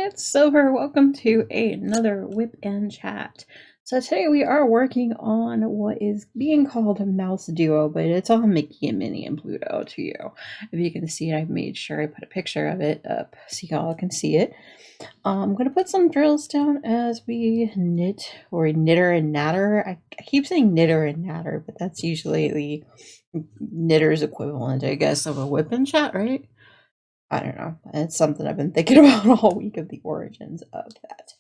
it's Silver. Welcome to another WIP and Chat. So today we are working on what is being called a mouse duo, but it's all Mickey and Minnie and Pluto to you. If you can see it, I made sure I put a picture of it up so y'all can see it. I'm going to put some drills down as we knit, or knitter and natter. I keep saying knitter and natter, but that's usually the knitter's equivalent, I guess, of a WIP and Chat, right? I don't know. It's something I've been thinking about all week, of the origins of that.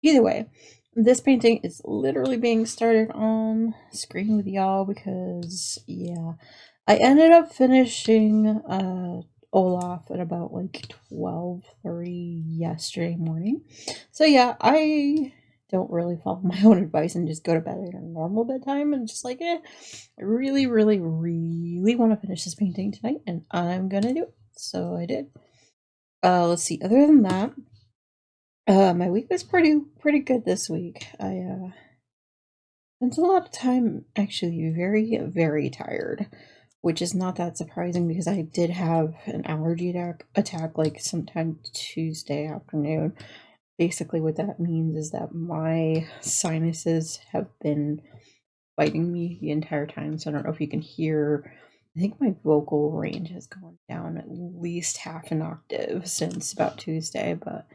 Either way, this painting is literally being started on screen with y'all because, yeah, I ended up finishing Olaf at about like 12:30 yesterday morning. So yeah, I don't really follow my own advice and just go to bed at a normal bedtime and just like, I really, really, really want to finish this painting tonight, and I'm gonna do it. So I did. Let's see. Other than that, my week was pretty good this week. I spent a lot of time actually very, very tired, which is not that surprising because I did have an allergy attack like sometime Tuesday afternoon. Basically, what that means is that my sinuses have been biting me the entire time. So I don't know if you can hear. I think my vocal range has gone down at least half an octave since about Tuesday, but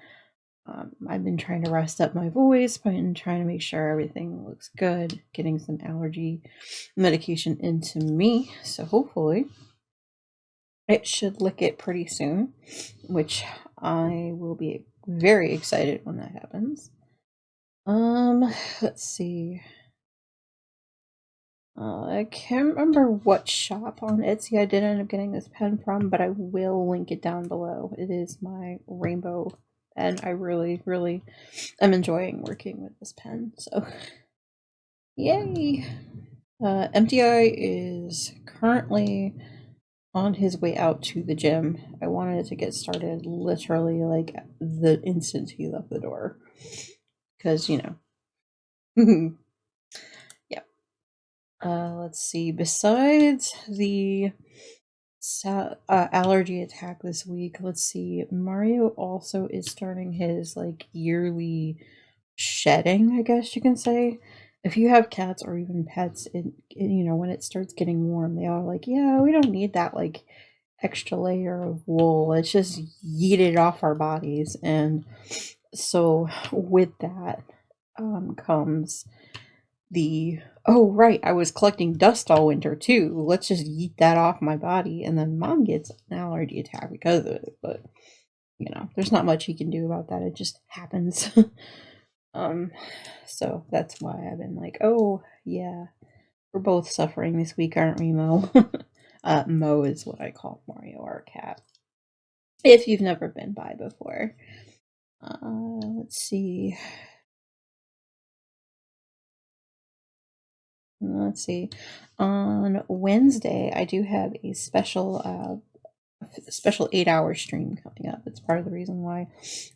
I've been trying to rest up my voice, been trying to make sure everything looks good, getting some allergy medication into me. So hopefully it should lick it pretty soon, which I will be very excited when that happens. Let's see. I can't remember what shop on Etsy I did end up getting this pen from, but I will link it down below. It is my rainbow pen. I really, really am enjoying working with this pen, so yay! MTI is currently on his way out to the gym. I wanted to get started literally like the instant he left the door, because, you know. Yeah. Let's see. Besides the allergy attack this week, let's see. Mario also is starting his like yearly shedding, I guess you can say. If you have cats or even pets, you know, when it starts getting warm, they are like, yeah, we don't need that like extra layer of wool. Let's just yeet it off our bodies. And so with that comes the, oh right, I was collecting dust all winter too. Let's just yeet that off my body. And then mom gets an allergy attack because of it. But you know, there's not much he can do about that. It just happens. So that's why I've been like, oh yeah, we're both suffering this week, aren't we, Mo? Mo is what I call Mario, our cat. If you've never been by before. Let's see. Let's see. On Wednesday, I do have a special 8-hour stream coming up. It's part of the reason why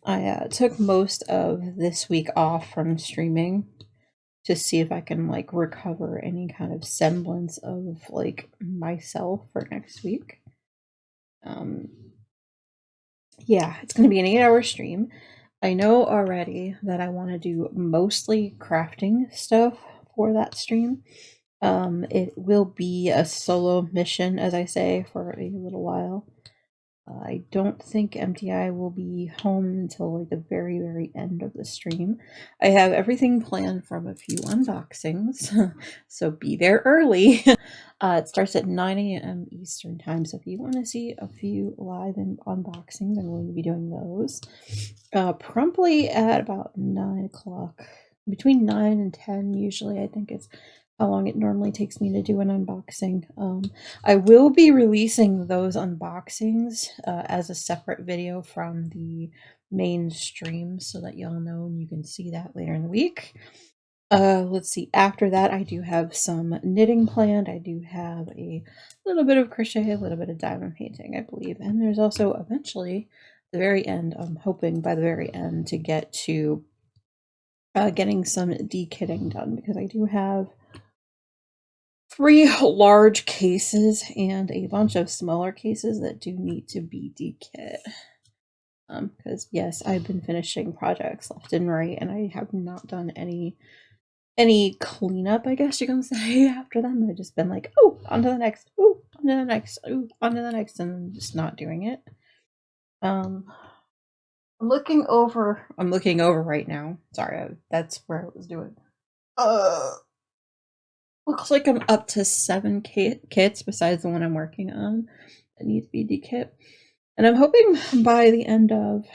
I took most of this week off from streaming, to see if I can like recover any kind of semblance of like myself for next week. Yeah, it's going to be an 8-hour stream. I know already that I want to do mostly crafting stuff for that stream. It will be a solo mission, as I say, for a little while. I don't think MTI will be home until like the very, very end of the stream. I have everything planned from a few unboxings, so be there early. It starts at 9 a.m. Eastern time, so if you want to see a few live unboxings, I'm going to be doing those promptly at about 9 o'clock. Between 9 and 10 usually, I think it's how long it normally takes me to do an unboxing. I will be releasing those unboxings as a separate video from the main stream so that y'all know and you can see that later in the week. Let's see, after that I do have some knitting planned. I do have a little bit of crochet, a little bit of diamond painting, I believe, and there's also eventually the very end, I'm hoping by the very end to get to getting some de-kitting done, because I do have 3 large cases and a bunch of smaller cases that do need to be de-kit. because yes, I've been finishing projects left and right, and I have not done any cleanup, I guess you can say, after them. I've just been like, oh, on to the next, oh, on to the next, oh, on to the next, and just not doing it. I'm looking over right now. Sorry, that's where I was doing. Looks like I'm up to 7 kits besides the one I'm working on that needs to be dekit. And I'm hoping by the end of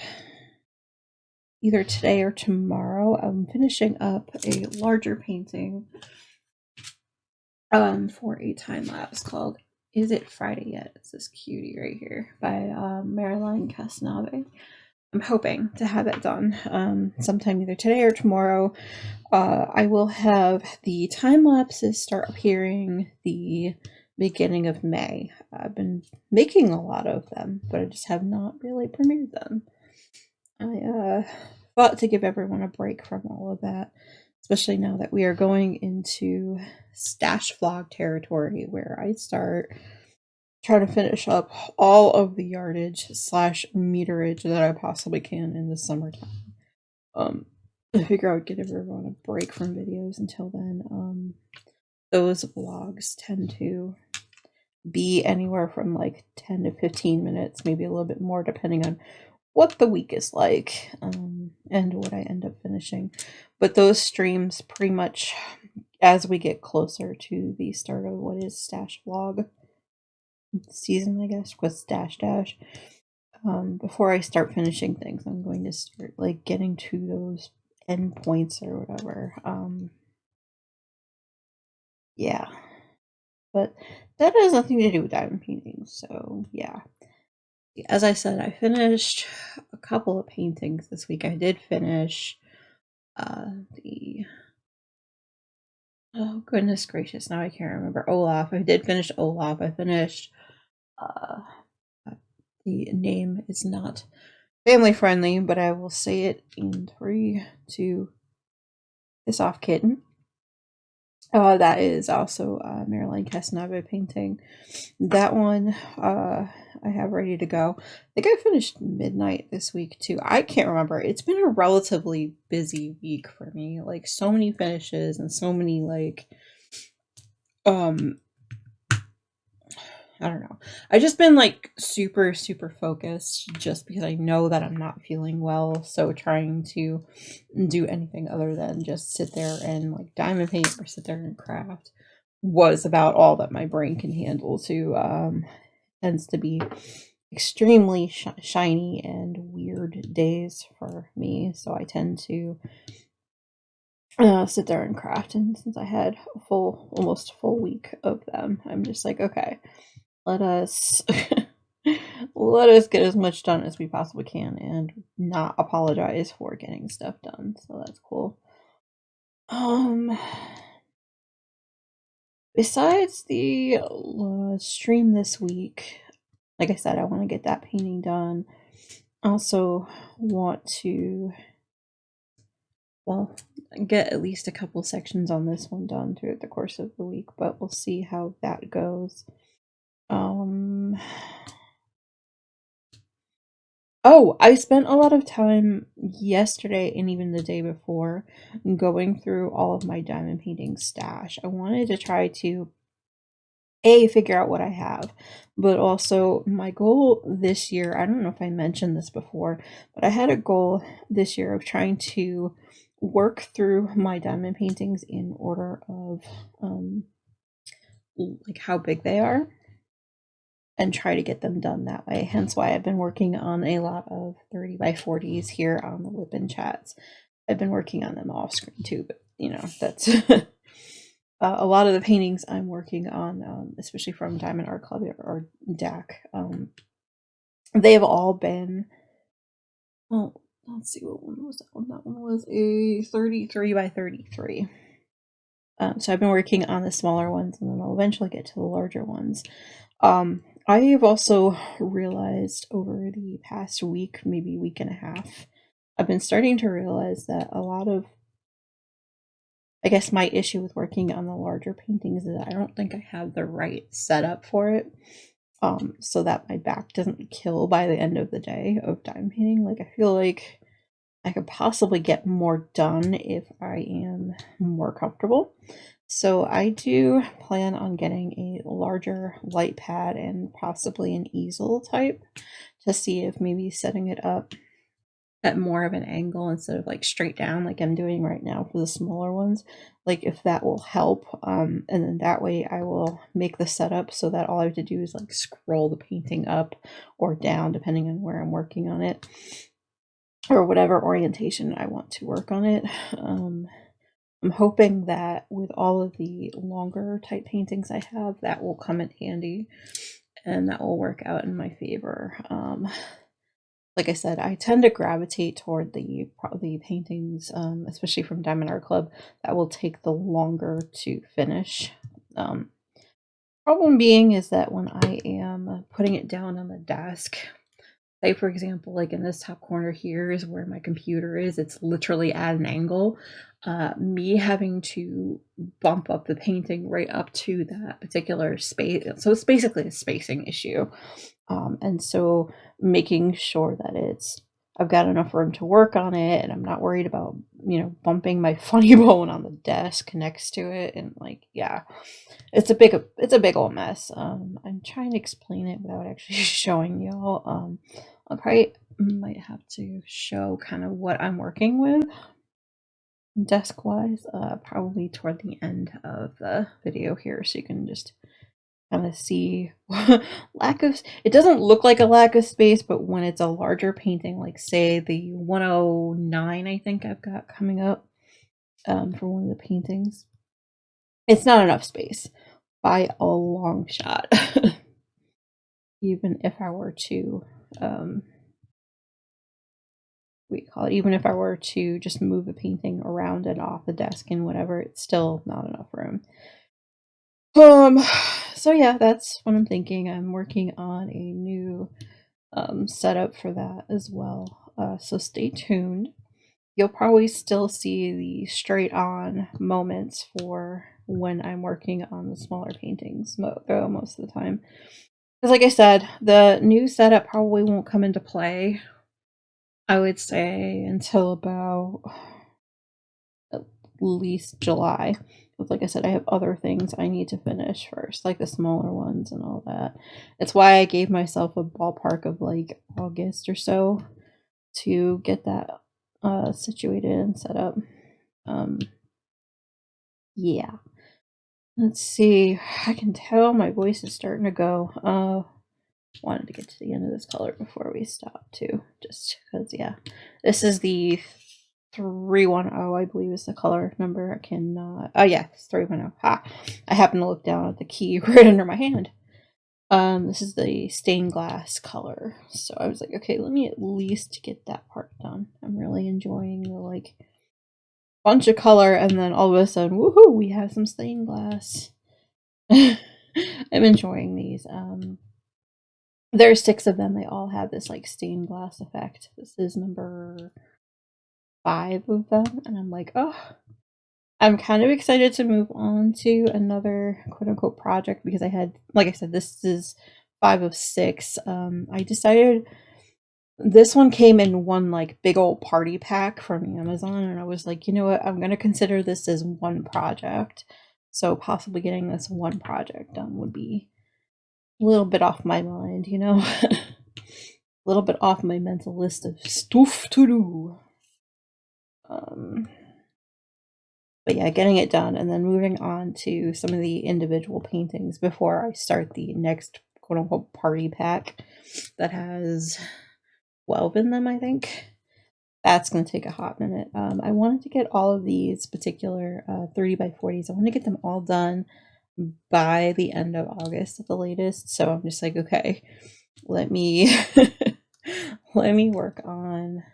either today or tomorrow, I'm finishing up a larger painting for a time lapse called Is It Friday Yet? It's this cutie right here by Marline Cazenave. I'm hoping to have it done sometime either today or tomorrow. I will have the time lapses start appearing the beginning of May. I've been making a lot of them, but I just have not really premiered them. I thought to give everyone a break from all of that, especially now that we are going into stash vlog territory, where I start trying to finish up all of the yardage / meterage that I possibly can in the summertime. I figure I would give everyone a break from videos until then. Those vlogs tend to be anywhere from like 10 to 15 minutes, maybe a little bit more, depending on what the week is like and what I end up finishing. But those streams pretty much as we get closer to the start of what is stash vlog season, I guess, with dash. Before I start finishing things, I'm going to start like getting to those end points or whatever. Yeah. But that has nothing to do with diamond painting, so yeah. As I said, I finished a couple of paintings this week. I did finish the oh goodness gracious, now I can't remember. Olaf. I did finish Olaf. I finished the name is not family friendly, but I will say it in 3, 2, piss off Kitten. That is also Marline Cazenave painting. That one I have ready to go. I think I finished midnight this week too. I can't remember. It's been a relatively busy week for me. Like so many finishes and so many like I don't know. I just been like super focused just because I know that I'm not feeling well. So trying to do anything other than just sit there and like diamond paint or sit there and craft was about all that my brain can handle. To tends to be extremely shiny and weird days for me. So I tend to sit there and craft. And since I had a almost full week of them, I'm just like, okay, let us get as much done as we possibly can and not apologize for getting stuff done. So that's cool. Besides the stream this week, like I said, I want to get that painting done. I also want to, well, get at least a couple sections on this one done throughout the course of the week, but we'll see how that goes. Oh, I spent a lot of time yesterday and even the day before going through all of my diamond painting stash. I wanted to try to figure out what I have, but also my goal this year, I don't know if I mentioned this before, but I had a goal this year of trying to work through my diamond paintings in order of like how big they are and try to get them done that way. Hence why I've been working on a lot of 30 by 40s here on the WIP and chats. I've been working on them off screen too, but you know, that's a lot of the paintings I'm working on, especially from Diamond Art Club or DAC, they have all been, well, let's see, what one was that one? That one was a 33 by 33. So I've been working on the smaller ones, and then I'll eventually get to the larger ones. I've also realized over the past week, maybe week and a half, I've been starting to realize that a lot of, I guess my issue with working on the larger paintings is that I don't think I have the right setup for it. so that my back doesn't kill by the end of the day of diamond painting. Like, I feel like I could possibly get more done if I am more comfortable. So I do plan on getting a larger light pad and possibly an easel type to see if maybe setting it up at more of an angle instead of like straight down like I'm doing right now for the smaller ones, like if that will help. And then that way I will make the setup so that all I have to do is like scroll the painting up or down depending on where I'm working on it or whatever orientation I want to work on it. I'm hoping that with all of the longer type paintings I have, that will come in handy and that will work out in my favor. Like I said, I tend to gravitate toward the paintings, especially from Diamond Art Club, that will take the longer to finish. Problem being is that when I am putting it down on the desk, say for example, like in this top corner here is where my computer is, it's literally at an angle. Me having to bump up the painting right up to that particular space, so it's basically a spacing issue. And so making sure that I've got enough room to work on it and I'm not worried about, bumping my funny bone on the desk next to it. And like, yeah, it's a big old mess. I'm trying to explain it without actually showing y'all. I probably might have to show kind of what I'm working with desk wise, probably toward the end of the video here, so you can just kind of see it doesn't look like a lack of space, but when it's a larger painting, like say the 109 I think I've got coming up for one of the paintings, it's not enough space by a long shot. Even if I were to even if I were to just move the painting around and off the desk and whatever, it's still not enough room. So yeah, that's what I'm thinking. I'm working on a new setup for that as well. So stay tuned. You'll probably still see the straight on moments for when I'm working on the smaller paintings though most of the time. Because like I said, the new setup probably won't come into play, I would say, until about at least July. But like I said, I have other things I need to finish first, like the smaller ones and all that. That's why I gave myself a ballpark of like August or so to get that situated and set up. Yeah. Let's see. I can tell my voice is starting to go. Wanted to get to the end of this color before we stop too, just because, yeah. This is the 310, I believe is the color number. I cannot. Oh yeah, it's 310. Ha! I happen to look down at the key right under my hand. This is the stained glass color. So I was like, okay, let me at least get that part done. I'm really enjoying the like bunch of color, and then all of a sudden, woohoo! We have some stained glass. I'm enjoying these. There's 6 of them. They all have this like stained glass effect. This is number 5 of them, and I'm like, oh, I'm kind of excited to move on to another quote unquote project because I had, like I said, this is 5 of 6. I decided this one came in one like big old party pack from Amazon, and I was like, you know what, I'm gonna consider this as one project. So possibly getting this one project done would be a little bit off my mind, a little bit off my mental list of stuff to do. But yeah, getting it done and then moving on to some of the individual paintings before I start the next quote unquote party pack that has 12 in them, I think. That's going to take a hot minute. I wanted to get all of these particular 30 by 40s. I want to get them all done by the end of August at the latest. So I'm just like, okay, let me let me work on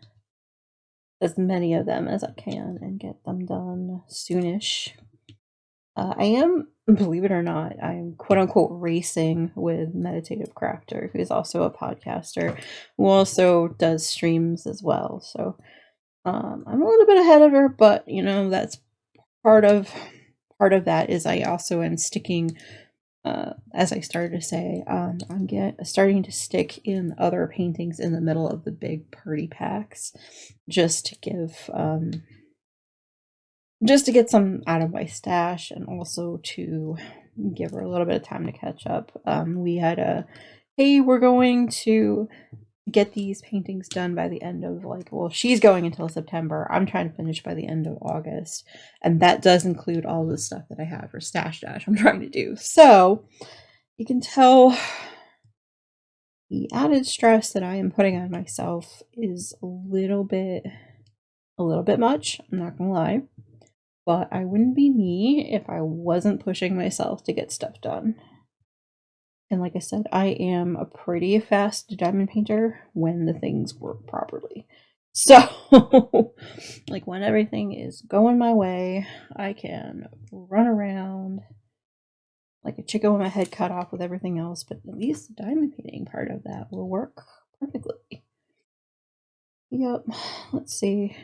as many of them as I can and get them done soonish. I am, believe it or not, I'm quote unquote racing with Meditative Crafter, who is also a podcaster, who also does streams as well. So I'm a little bit ahead of her, but that's part of that is I also am sticking as I started to say, I'm starting to stick in other paintings in the middle of the big party packs, just to get some out of my stash, and also to give her a little bit of time to catch up. We had a, hey, we're going to get these paintings done by the end of, like, well, she's going until September. I'm trying to finish by the end of August. And that does include all the stuff that I have for Stash Dash I'm trying to do. So you can tell the added stress that I am putting on myself is a little bit much. I'm not gonna lie. But I wouldn't be me if I wasn't pushing myself to get stuff done. And like I said, I am a pretty fast diamond painter when the things work properly. So, like, when everything is going my way, I can run around like a chicken with my head cut off with everything else, but at least the diamond painting part of that will work perfectly. Yep, let's see.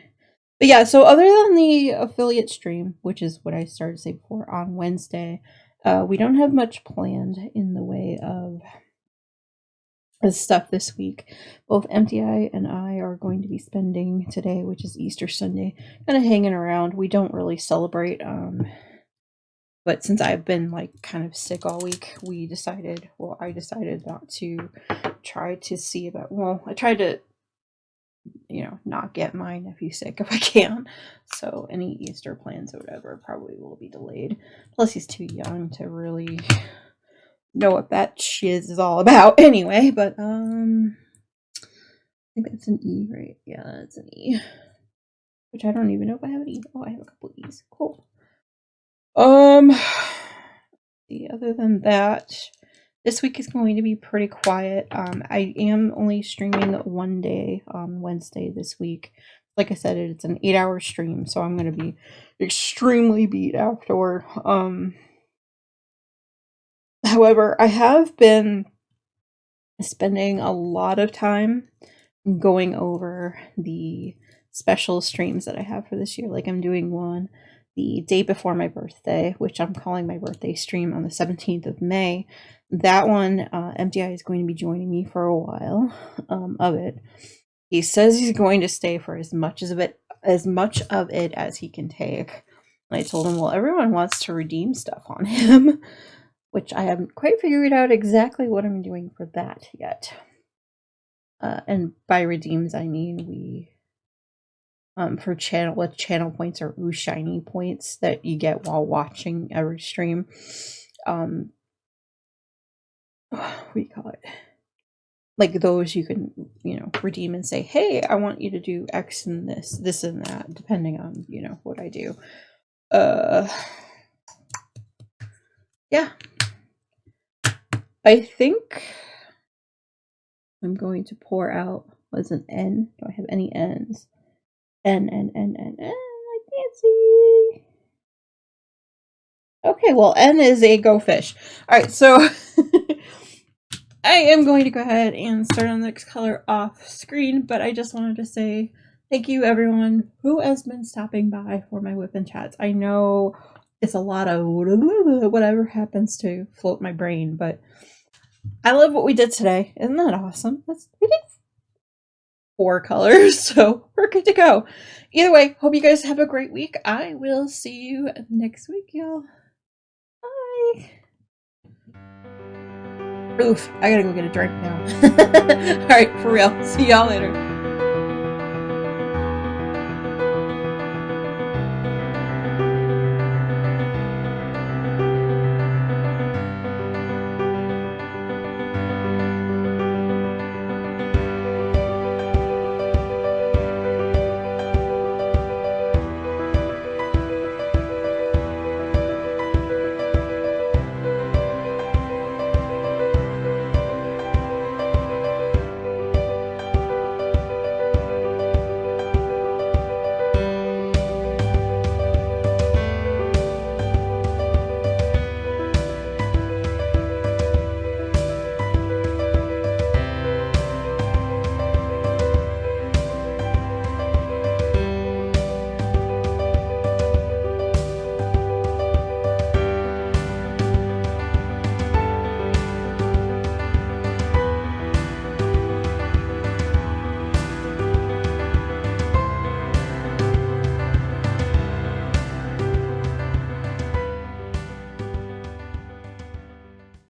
But yeah, so other than the affiliate stream, which is what I started to say before, on Wednesday, we don't have much planned in the way of stuff this week. Both MTI and I are going to be spending today, which is Easter Sunday, kind of hanging around. We don't really celebrate, but since I've been like kind of sick all week, I decided not to try to see about, well, I tried to, not get my nephew sick if I can. So any Easter plans or whatever probably will be delayed. Plus he's too young to really know what that shiz is all about anyway, but I think that's an E, right? Yeah, that's an E. Which I don't even know if I have an E. Oh, I have a couple of E's. Cool. Other than that, this week is going to be pretty quiet. I am only streaming one day on Wednesday this week. Like I said, it's an 8-hour stream, so I'm going to be extremely beat afterward. However, I have been spending a lot of time going over the special streams that I have for this year. Like, I'm doing one the day before my birthday, which I'm calling my birthday stream on the 17th of May. That one, MTI is going to be joining me for a while of it. He says he's going to stay for as much of it as he can take. And I told him, well, everyone wants to redeem stuff on him, which I haven't quite figured out exactly what I'm doing for that yet. And by redeems, I mean we for channel points or ooh shiny points that you get while watching every stream. What do you call it? Like those you can, redeem and say, hey, I want you to do X and this and that, depending on, what I do. Yeah. I think I'm going to pour out, what's an N? Do I have any N's? N, I can't see. Okay, well, N is a go fish. Alright, so I am going to go ahead and start on the next color off screen, but I just wanted to say thank you everyone who has been stopping by for my WIP and chats. I know it's a lot of whatever happens to float my brain, but I love what we did today. Isn't that awesome? We did 4 colors, so we're good to go. Either way, hope you guys have a great week. I will see you next week, y'all. Bye. Oof, I gotta go get a drink now. Alright, for real. See y'all later.